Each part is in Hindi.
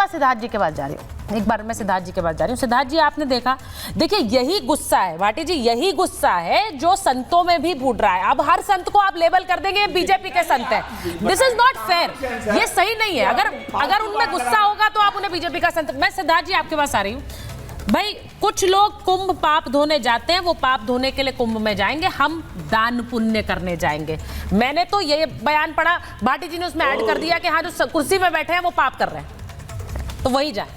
बार सिद्धार्थ जी के पास जा रही हूँ, एक बार मैं सिद्धार्थ जी के पास जा रही हूँ। सिद्धार्थ जी, आपने देखा, देखिए यही गुस्सा है भाटी जी, यही गुस्सा है जो संतों में भी फूट रहा है। अब हर संत को आप लेबल कर देंगे बीजेपी के संत है, दिस इज नॉट फेयर, ये सही नहीं है। अगर उनमें गुस्सा होगा तो आप उन्हें बीजेपी का संत। मैं सिद्धार्थ जी आपके पास आ रही हूँ। भाई कुछ लोग कुंभ पाप धोने जाते हैं, वो पाप धोने के लिए कुंभ में जाएंगे, हम दान पुण्य करने जाएंगे। मैंने तो ये बयान पढ़ा, भाटी जी ने उसमें ऐड कर दिया कि हाँ जो कुर्सी में बैठे हैं वो पाप कर रहे हैं, तो वही जाए।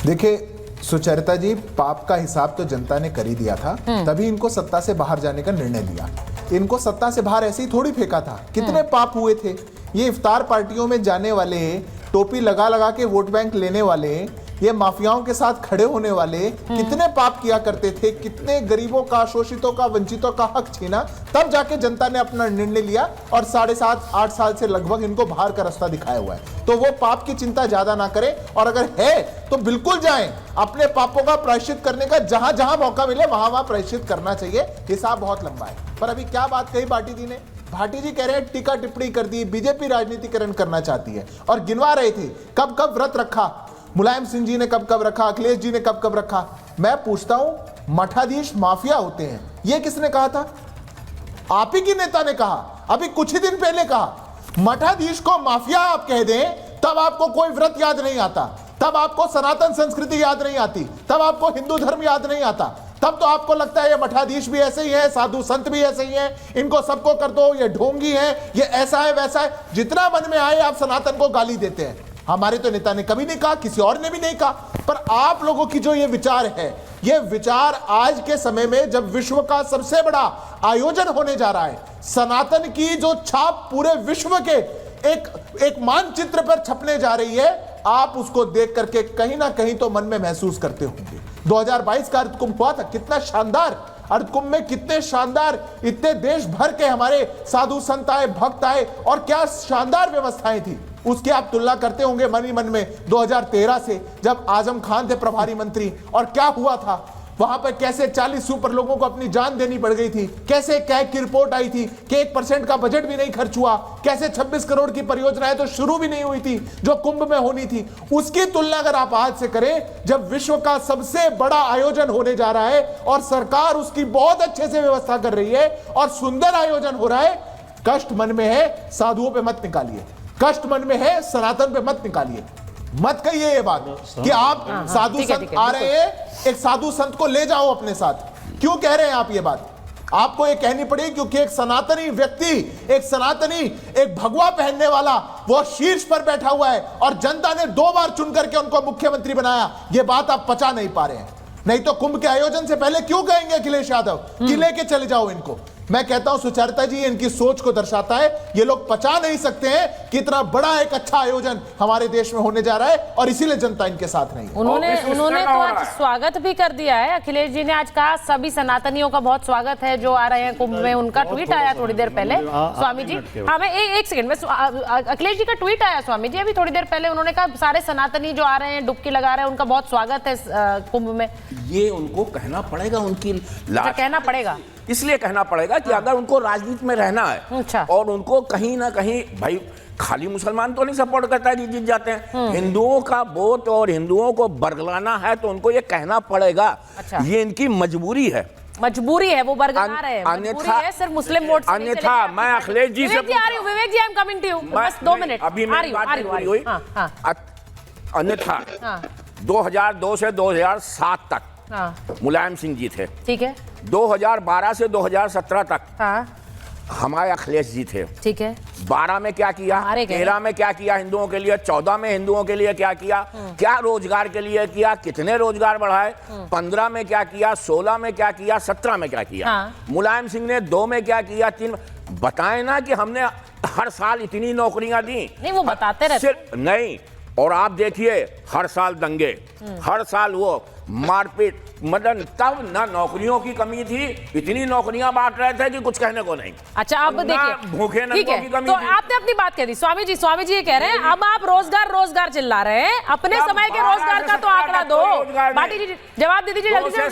देखिए सुचरिता जी, पाप का हिसाब तो जनता ने कर ही दिया था, तभी इनको सत्ता से बाहर जाने का निर्णय लिया। इनको सत्ता से बाहर ऐसे ही थोड़ी फेंका था, कितने पाप हुए थे। ये इफ्तार पार्टियों में जाने वाले, टोपी लगा लगा के वोट बैंक लेने वाले, ये माफियाओं के साथ खड़े होने वाले कितने पाप किया करते थे, कितने गरीबों का, शोषितों का, वंचितों का हक छीना। तब जाके जनता ने अपना निर्णय लिया और 7.5-8 साल से लगभग इनको बाहर का रास्ता दिखाया हुआ है। तो वो पाप की चिंता ज्यादा ना करें, और अगर है तो बिल्कुल जाएं अपने पापों का प्रायश्चित करने का, जहां जहां मौका मिले वहां वहां प्रायश्चित करना चाहिए। हिसाब बहुत लंबा है। पर अभी क्या बात कही भाटी जी ने, भाटी जी कह रहे हैं टीका टिप्पणी कर दी, बीजेपी राजनीतिकरण करना चाहती है, और गिनवा रहे थे कब कब व्रत रखा, मुलायम सिंह जी ने कब कब रखा, अखिलेश जी ने कब कब रखा। मैं पूछता हूं, मठाधीश माफिया होते हैं, ये किसने कहा था? आप ही की नेता ने कहा, अभी कुछ ही दिन पहले कहा। मठाधीश को माफिया आप कह दें तब आपको कोई व्रत याद नहीं आता, तब आपको सनातन संस्कृति याद नहीं आती, तब आपको हिंदू धर्म याद नहीं आता, तब तो आपको लगता है ये मठाधीश भी ऐसे ही है, साधु संत भी ऐसे ही हैं, इनको सबको कर दो, ये ढोंगी है, ये ऐसा है वैसा है। जितना मन में आए आप सनातन को गाली देते हैं। हमारे तो नेता ने कभी नहीं कहा, किसी और ने भी नहीं कहा। पर आप लोगों की जो ये विचार है, ये विचार आज के समय में जब विश्व का सबसे बड़ा आयोजन होने जा रहा है, सनातन की जो छाप पूरे विश्व के एक मानचित्र पर छपने जा रही है, आप उसको देख करके कहीं ना कहीं तो मन में महसूस करते होंगे। 2022 का अर्ध कुंभ हुआ था, कितना शानदार अर्ध कुंभ में, कितने शानदार, इतने देश भर के हमारे साधु संत आए, भक्त आए, और क्या शानदार व्यवस्थाएं थी। उसकी आप तुलना करते होंगे मन ही मन में 2013 से, जब आजम खान थे प्रभारी मंत्री, और क्या हुआ था वहां पर, कैसे 40 सुपर लोगों को अपनी जान देनी पड़ गई थी, कैसे कैग की रिपोर्ट आई थी कि 1% का बजट भी नहीं खर्च हुआ, कैसे 26 करोड़ की परियोजनाएं तो शुरू भी नहीं हुई थी जो कुंभ में होनी थी। उसकी तुलना अगर आप आज से करें, जब विश्व का सबसे बड़ा आयोजन होने जा रहा है और सरकार उसकी बहुत अच्छे से व्यवस्था कर रही है और सुंदर आयोजन हो रहा है, कष्ट मन में है साधुओं पे मत निकालिए, कष्ट मन में है सनातन पे मत निकालिए। मत कहिए ये बात कि आप साधु संत आ रहे हैं, एक साधु संत को ले जाओ अपने साथ। क्यों कह रहे हैं आप ये बात? आपको ये कहनी पड़ी क्योंकि एक सनातनी व्यक्ति, एक सनातनी, एक भगवा पहनने वाला वो शीर्ष पर बैठा हुआ है और जनता ने 2 बार चुन करके उनको मुख्यमंत्री बनाया। ये बात आप पचा नहीं पा रहे हैं। नहीं तो कुंभ के आयोजन से पहले क्यों कहेंगे अखिलेश यादव कि लेके चले जाओ इनको? मैं कहता हूं सुचरिता जी, इनकी सोच को दर्शाता है। ये लोग पचा नहीं सकते हैं कि इतना बड़ा एक अच्छा आयोजन हमारे देश में होने जा रहा है, और इसीलिए जनता इनके साथ नहीं है। उन्होंने तो आज स्वागत भी कर दिया है। अखिलेश जी ने आज कहा सभी सनातनियों का बहुत स्वागत है जो आ रहे हैं कुंभ में। उनका ट्वीट आया थोड़ी देर पहले, स्वामी जी। हाँ, मैं एक सेकंड में, अखिलेश जी का ट्वीट आया स्वामी जी अभी थोड़ी देर पहले। उन्होंने कहा सारे सनातनी जो आ रहे हैं, डुबकी लगा रहे हैं, उनका बहुत स्वागत है कुंभ में। ये उनको कहना पड़ेगा, उनकी कहना पड़ेगा, इसलिए कहना पड़ेगा कि अगर उनको राजनीति में रहना है, अच्छा, और उनको कहीं ना कहीं, भाई खाली मुसलमान तो नहीं सपोर्ट करता है, जीत जाते हैं, हिंदुओं का वोट और हिंदुओं को बरगलाना है तो उनको ये कहना पड़ेगा। अच्छा, ये इनकी मजबूरी है, वो बरगला रहे हैं, अन्यथा सिर्फ मुस्लिम वोट से नहीं चलेगी। अन्यथा मैं अखिलेश जी से, Vivek ji, I am coming to you, बस 2 मिनट, अभी मेरी बात नहीं पूरी हुई। अन्यथा 2002 से 2007 तक मुलायम सिंह जी थे, ठीक है, 2012 से 2017 तक हमारे अखिलेश जी थे, ठीक है। 12 में क्या किया, 13 में क्या किया हिंदुओं के लिए, 14 में हिंदुओं के लिए क्या किया, क्या रोजगार के लिए किया, कितने रोजगार बढ़ाए, 15 में क्या किया, 16 में क्या किया, 17 में क्या किया। मुलायम सिंह ने 2 में क्या किया, 3 बताए ना कि हमने हर साल इतनी नौकरियां दी। नहीं, वो बताते रहते नहीं। और आप देखिए हर साल दंगे, हर साल वो मारपीट, मदन, तब ना नौकरियों की कमी थी, इतनी नौकरियां बांट रहे थे कि कुछ कहने को नहीं। अच्छा, अब देखिए, भूखे नंगों की कमी तो थी। आपने अपनी बात कह दी। स्वामी जी ये कह रहे हैं अब आप रोजगार रोजगार चिल्ला रहे हैं, अपने समय के रोजगार का तो आंकड़ा दो। भाटी जी जवाब दे दीजिए जल्दी से।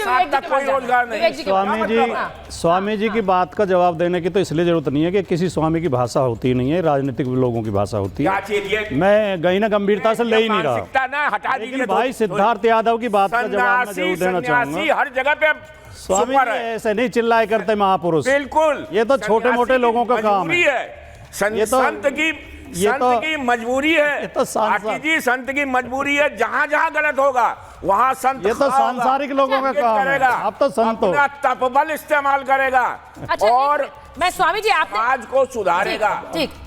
स्वामी जी की बात का जवाब देने की तो इसलिए जरूरत नहीं है कि किसी स्वामी की भाषा होती नहीं है, राजनीतिक लोगों की भाषा होती है। मैं गहना गंभीरता से ले ही नहीं रहा, लेकिन भाई सिद्धार्थ यादव की बात का जवाब मैं जरूर देना चाहूंगा। हर जगह पे स्वामी जी ऐसे नहीं चिल्लाए करते महापुरुष, बिल्कुल, ये तो छोटे मोटे लोगों का काम है। संत की मजबूरी है, भाटी जी, संत की मजबूरी है। जहां जहां गलत होगा वहां संत, ये तो सांसारिक लोगों का काम है। आप तो संत हो, अपना तपबल इस्तेमाल करेगा। अच्छा, और मैं स्वामी जी आपने समाज को सुधारेगा,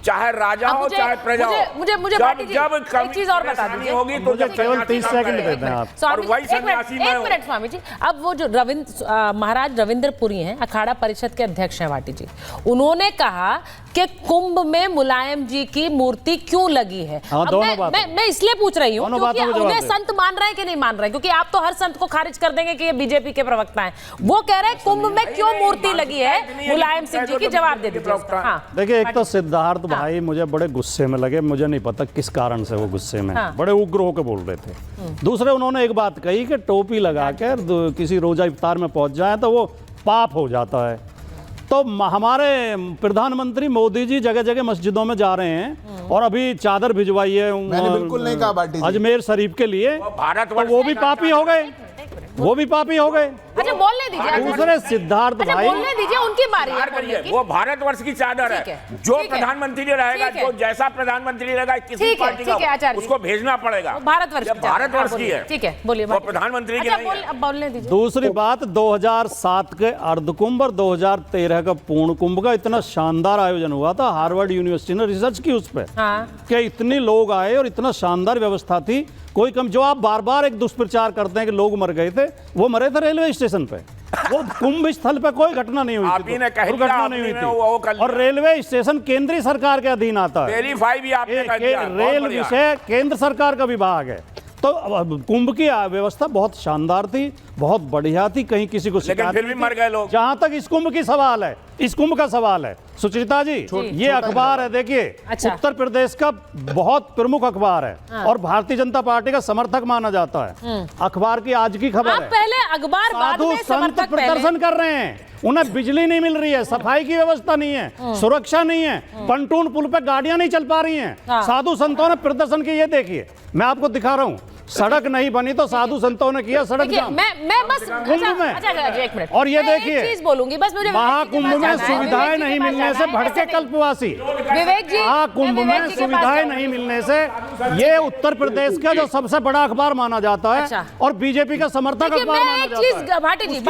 चाहे राजा हो चाहे प्रजा हो। मुझे भाटी जी एक चीज और बता दीजिए होगी तो मुझे केवल 30 सेकंड देते हैं आप। एक मिनट स्वामी जी, अब वो जो महाराज रविंद्रपुरी हैं, अखाड़ा परिषद के अध्यक्ष हैं भाटी जी, उन्होंने कहा कि कुंभ में मुलायम जी की मूर्ति क्यों लगी है। मैं इसलिए पूछ रही हूँ क्योंकि उन्हें संत मान रहे हैं कि नहीं मान रहे हैं, क्योंकि आप तो हर संत को खारिज कर देंगे कि ये बीजेपी के प्रवक्ता हैं। वो कह रहे हैं कुंभ में क्यों मूर्ति लगी है मुलायम सिंह जी की, जवाब दे दीजिए। देखिए, एक तो सिद्धार्थ भाई मुझे बड़े गुस्से में लगे, मुझे नहीं पता किस कारण से वो गुस्से में बड़े उग्र होकर बोल रहे थे। दूसरे उन्होंने एक बात कही कि टोपी लगाकर किसी रोजा इफ्तार में पहुंच जाए तो वो पाप हो जाता है। तो हमारे प्रधानमंत्री मोदी जी जगह जगह मस्जिदों में जा रहे हैं और अभी चादर भिजवाई है, मैंने बिल्कुल नहीं कहा भाटी जी, अजमेर शरीफ के लिए, तो वो भी पापी हो गए, वो भी पापी हो गए। अच्छा, बोलने दीजिए। दूसरे सिद्धार्थ भाई, बोलने दीजिए, उनकी बारी है। वो भारतवर्ष की चादर है, जो प्रधानमंत्री रहेगा, जो जैसा प्रधानमंत्री रहेगा किसी पार्टी का, उसको भेजना पड़ेगा। भारतवर्ष की है, ठीक है, बोलिए। प्रधानमंत्री की नहीं है। अब बोलने दीजिए। दूसरी बात, 2007 के अर्धकुंभ और 2013 का पूर्ण कुंभ का इतना शानदार आयोजन हुआ था। हार्वर्ड यूनिवर्सिटी ने रिसर्च की उस पर कि इतने लोग आए और इतना शानदार व्यवस्था थी। कोई कम, जो आप बार बार एक दुष्प्रचार करते हैं कि लोग मर गए थे, वो मरे थे रेलवे स्टेशन पे। वो कुंभ स्थल पे कोई घटना नहीं हुई थी, दुर्घटना नहीं हुई थी। और रेलवे स्टेशन केंद्रीय सरकार के अधीन आता है, रेल विषय केंद्र सरकार का विभाग है। तो कुंभ की व्यवस्था बहुत शानदार थी, बहुत बढ़िया थी, कहीं किसी को लेकिन फिर भी मर गए लोग। जहां तक इस कुंभ की सवाल है, इस कुंभ का सवाल है, सुचरिता जी, ये अखबार है, देखिए, उत्तर प्रदेश का बहुत प्रमुख अखबार है और भारतीय जनता पार्टी का समर्थक माना जाता है। अखबार की आज की खबर है, पहले अखबार, साधु संत प्रदर्शन कर रहे हैं, उन्हें बिजली नहीं मिल रही है, सफाई की व्यवस्था नहीं है, सुरक्षा नहीं है, पंटून पुल पे गाड़ियां नहीं चल पा रही हैं। साधु संतों ने प्रदर्शन किया, ये देखिए, मैं आपको दिखा रहा हूं, सड़क नहीं बनी तो साधु संतों ने किया सड़क जाम। मैं बस कुंभ में, एक मिनट, और ये देखिए, चीज बोलूंगी बस, मुझे महाकुंभ में सुविधाएं नहीं मिलने से भड़के कल्पवासी। विवेक जी, महाकुंभ में सुविधाएं नहीं मिलने से ये उत्तर प्रदेश का जो सबसे बड़ा अखबार माना जाता है और बीजेपी का समर्थक अखबार माना जाता है। भाटी जी,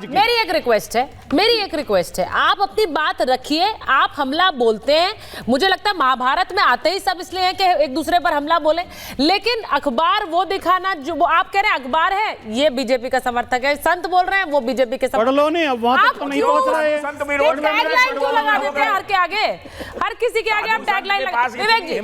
मेरी एक रिक्वेस्ट है, आप अपनी बात रखिए। आप हमला बोलते हैं, मुझे लगता है महाभारत में आते ही सब इसलिए है कि एक दूसरे पर हमला बोले, लेकिन अखबार वो दिखाना जो वो आप कह रहे हैं अखबार है, ये बीजेपी का समर्थक है, संत बोल रहे हैं वो बीजेपी के समर्थक। पढ़ लो नहीं, अब वहां तक तो नहीं पहुंच रहे हैं। संत विरोध में टैगलाइन क्यों लगा देते हैं हर के आगे, हर किसी के आगे आप टैगलाइन लगा। विवेक जी,